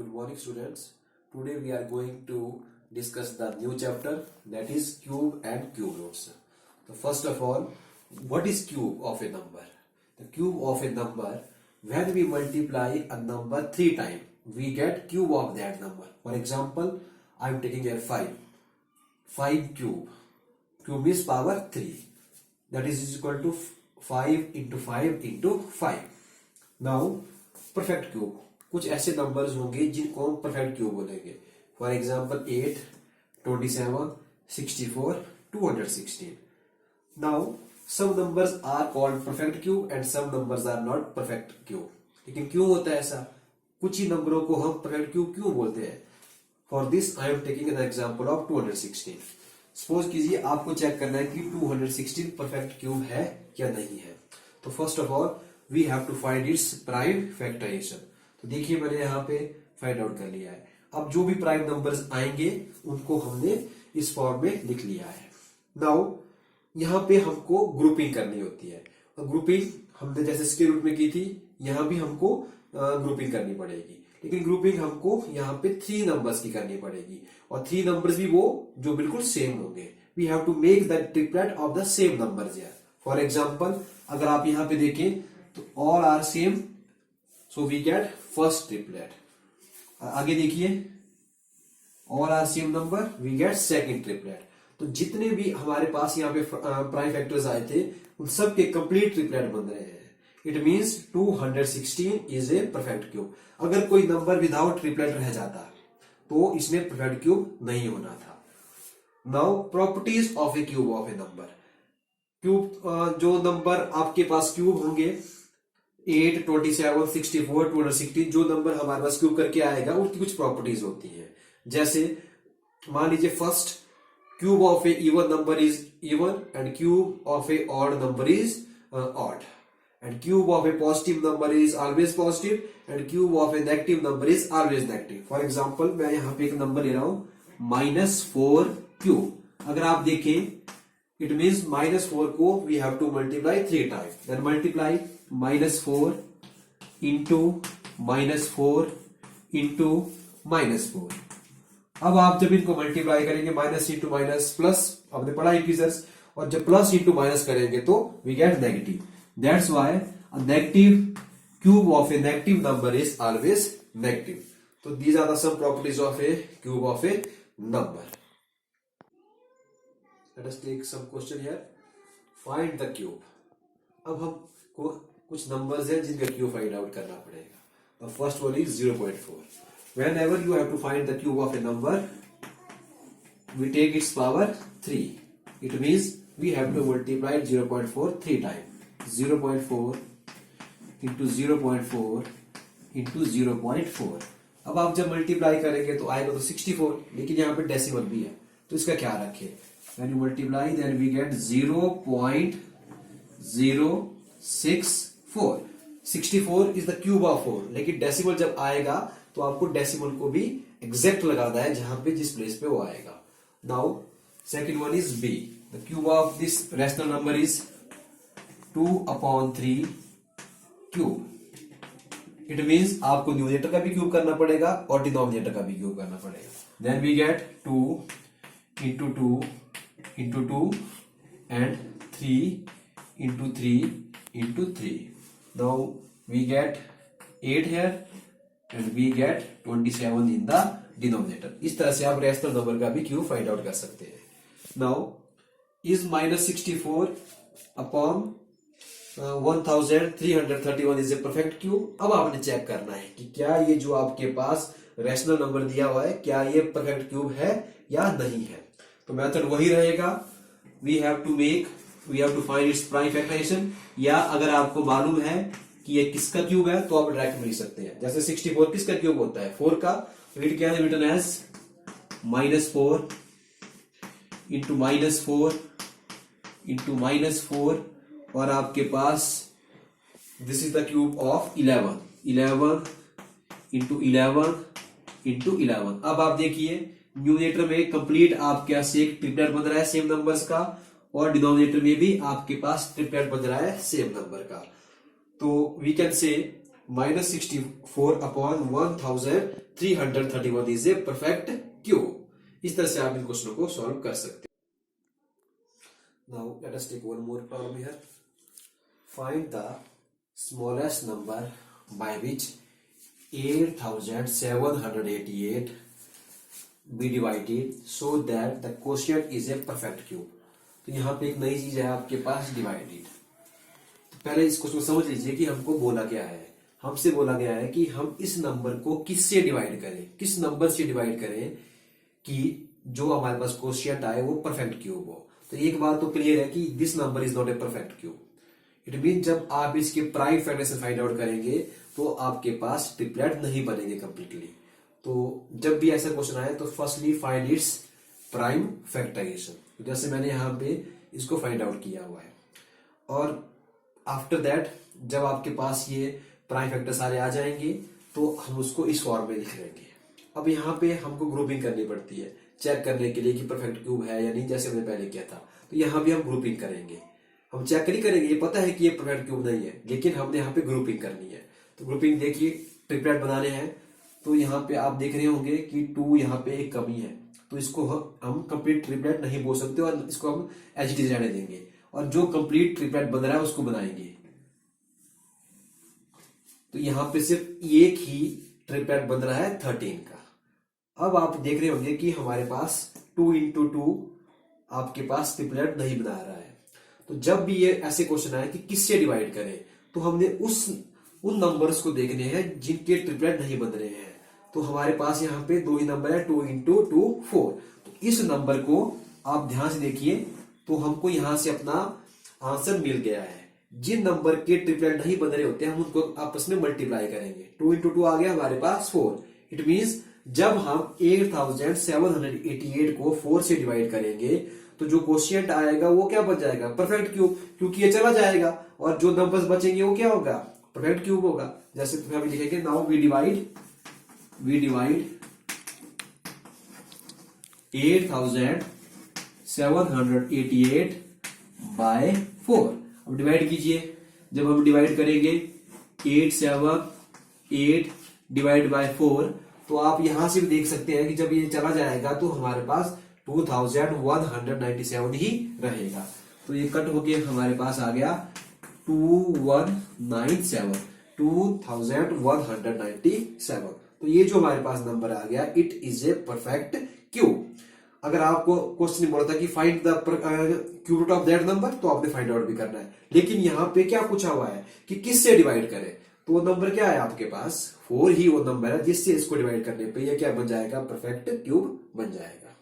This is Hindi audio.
Good morning, students. Today we are going to discuss the new chapter, that is cube and cube roots. So first of all, what is cube of a number? The cube of a number, when we multiply a number 3 times, we get cube of that number. For example, I am taking here 5. 5 cube. Cube means power 3. That is equal to 5 into 5 into 5. Now, perfect cube. कुछ ऐसे नंबर्स होंगे जिनको हम परफेक्ट क्यूब बोलेंगे. For example 8, 27, 64, 216. Now some numbers are called perfect cube and some numbers are not perfect cube. लेकिन क्यों होता है ऐसा? कुछ ही नंबरों को हम परफेक्ट क्यूब क्यों बोलते हैं? For this I am taking an example of 216. Suppose कीजिए आपको चेक करना है कि 216 परफेक्ट क्यूब है या नहीं है. तो first of all we have to find its prime factorisation. तो देखिए मैंने यहाँ पे फाइंड आउट कर लिया है. अब जो भी प्राइम नंबर्स आएंगे उनको हमने इस फॉर्म में लिख लिया है. नाउ यहाँ पे हमको ग्रुपिंग करनी होती है. ग्रुपिंग हमने जैसे स्क्वायर रूट में की थी, यहाँ भी हमको ग्रुपिंग करनी पड़ेगी. लेकिन ग्रुपिंग हमको यहाँ पे 3 नंबर्स की करनी पड़ेगी और 3 नंबर्स भी वो जो बिल्कुल सेम होंगे. We have to make the triplet of the same numbers here. For example अगर आप यहाँ पे देखें तो all are same, so we get first triplet. आगे देखिए all are same number, we get second triplet. तो जितने भी हमारे पास यहाँ पे प्राइम फैक्टर्स आए थे उन सब के कंप्लीट ट्रिपलेट बन रहे हैं. It means 216 is a perfect cube. अगर कोई नंबर विदाउट ट्रिपलेट रह जाता तो इसमें परफेक्ट क्यूब नहीं होना था. Now properties of a cube of a number. Cube जो नंबर आपके पास क्यूब होंगे 8, 27, 64, 216, जो नंबर हमारे पास क्यूब करके आएगा उसकी कुछ प्रॉपर्टीज होती हैं. जैसे मान लीजिए first, cube of A even number is even and cube of A odd number is odd and cube of A positive number is always positive and cube of a negative number is always negative. For example मैं यहाँ पे एक नंबर ले रहा हूं -4 क्यूब. अगर आप देखें इट मीन्स -4 को we have to multiply 3 times. Then multiply -4 into -4 into -4. अब आप जब इनको मल्टीप्लाई करेंगे माइनस इंटू माइनस प्लस, आपने पढ़ा इंटीजर्स, और जब प्लस इंटू माइनस करेंगे तो we get negative. That's why a negative cube of a negative number is always negative. तो these are the some properties of a cube of a number. Let us take some question here. Find the cube. अब हमको कुछ नंबर्स हैं जिनका क्यूब फाइंड आउट करना पड़ेगा. The first one is 0.4. Whenever you have to find the cube of a number, we take its power 3. It means we have to multiply 0.4 3 times. 0.4 into 0.4 into 0.4. अब आप जब मल्टीप्लाई करेंगे तो आएगा तो 64, लेकिन यहाँ पे डेसिमल भी है तो इसका ख्याल रखें. When you multiply then we get 0.064. 64 is the cube of 4. लेकिन डेसिमल जब आएगा तो आपको डेसिमल को भी एग्जैक्ट लगाना है जहां पे जिस प्लेस पे वो आएगा. Now second one is B. The cube of this rational number is 2/3 cube. It means आपको न्यूमरेटर का भी क्यूब करना पड़ेगा और डिनोमिनेटर का भी क्यूब करना पड़ेगा. Then we get 2 into 2 into 2 and 3 into 3 into 3. Now we get 8 here and we get 27 in the denominator. इस तरह से आप रैशनल नंबर का भी क्यूब फाइंड आउट कर सकते हैं. Now is -64 upon 1331 is a perfect cube. अब आपने चेक करना है कि क्या ये जो आपके पास रैशनल नंबर दिया हुआ है क्या ये परफेक्ट क्यूब है या नहीं है. तो मेथड वही रहेगा. We have to find its prime factorisation. या अगर आपको मालूम है कि ये किसका क्यूब है तो आप डायरेक्ट लिख सकते हैं. जैसे 64 किसका क्यूब होता है? 4 का. It can be written as -4 into -4 into -4 और आपके पास this is the cube of 11 into 11 into 11. अब आप देखिए न्यूमरेटर में कंप्लीट आपके पास एक ट्रिपलेट बन रहा है सेम नंबर्स का और डिनोमिनेटर में भी आपके पास ट्रिपलेट बन रहा है सेम नंबर का. तो we can say -64/1331 is a perfect cube. इस तरह से आप इन क्वेश्चनों को सॉल्व कर सकते हैं। Now let us take one more problem here. Find the smallest number by which 8788 be divided so that the quotient is a perfect cube। तो यहाँ पे एक नई चीज है आपके पास, डिवाइडेड। तो पहले इस क्वेश्चन को समझ लीजिए कि हमको बोला क्या है। हमसे बोला गया है कि हम इस नंबर को किससे डिवाइड करें, किस नंबर से डिवाइड करें कि जो हमारे पास क्वोशिएंट आए वो परफेक्ट क्यूब हो। तो एक बात तो क्लियर है कि this number is not a perfect cube. It mean जब आप इसके प्राइम फैक्टर से फाइंड आउट करेंगे तो आपके पास ट्रिपलेट नहीं बनेंगे कंप्लीटली। तो जब भी ऐसा क्वेश्चन आए तो firstly find its prime factorisation, जैसे मैंने यहां पे इसको फाइंड आउट किया हुआ है। और आफ्टर दैट जब आपके पास ये प्राइम फैक्टर सारे आ जाएंगे तो हम उसको इस फॉर्म में लिख लेंगे। अब यहाँ पे हमको ग्रुपिंग करनी पड़ती है चेक करने के लिए कि परफेक्ट क्यूब है या नहीं, जैसे हमने पहले किया था। तो यहाँ भी हम ग्रुपिंग करेंगे, हम चेक नहीं करेंगे, ये पता है कि ये परफेक्ट क्यूब नहीं है, लेकिन हमने यहाँ पे ग्रुपिंग करनी है। तो ग्रुपिंग देखिए, ट्रिपलेट बनाने हैं। तो यहाँ पे आप देख रहे होंगे कि 2 यहाँ पे एक कमी है, तो इसको हम कंप्लीट ट्रिपलेट नहीं बोल सकते और इसको हम एज इट इज रहने देंगे, और जो कंप्लीट ट्रिपलेट बन रहा है उसको बनाएंगे। तो यहाँ पे सिर्फ एक ही ट्रिपलेट बन रहा है 13 का। अब आप देख रहे होंगे कि हमारे पास 2 into 2 आपके पास ट्रिपलेट नहीं बना रहा है। तो जब भी ये ऐसे क्वेश्चन आए कि किससे डिवाइड करें, तो हमने उन नंबर्स को देखने हैं जिनके ट्रिपलेट नहीं बन रहे हैं। तो हमारे पास यहाँ पे 2 ही नंबर है, 2 into 2 4। तो इस नंबर को आप ध्यान से देखिए, तो हमको यहां से अपना आंसर मिल गया है। जिन नंबर के ट्रिपलेट नहीं बन रहे होते हैं हम उनको आपस में मल्टीप्लाई करेंगे। 2 into 2 आ गया हमारे पास 4। इट मींस जब हम 8788 को 4 से डिवाइड करेंगे तो जो क्वोशिएंट आएगा वो क्या बन जाएगा, परफेक्ट क्यूब, क्योंकि ये चला जाएगा। और जो नंबर्स बचेंगे वो क्या होगा, परफेक्ट क्यूब होगा। जैसे हम लिखेंगे, नाउ वी डिवाइड 8788 बाय 4। अब डिवाइड कीजिए। जब हम डिवाइड करेंगे 878 डिवाइड बाय 4, तो आप यहां से भी देख सकते हैं कि जब ये चला जाएगा तो हमारे पास 2197 ही रहेगा। तो ये कट होके हमारे पास आ गया 2197। तो ये जो हमारे पास नंबर आ गया, it is a perfect cube. अगर आपको क्वेश्चन बोला था कि find the cube root of that number, तो आपने फाइंड आउट भी करना है। लेकिन यहाँ पे क्या पूछा हुआ है कि किससे डिवाइड करें, तो वो नंबर क्या है आपके पास, 4 ही वो नंबर है जिससे इसको डिवाइड करने पे ये क्या बन जाएगा, परफेक्ट क्यूब बन जाएगा।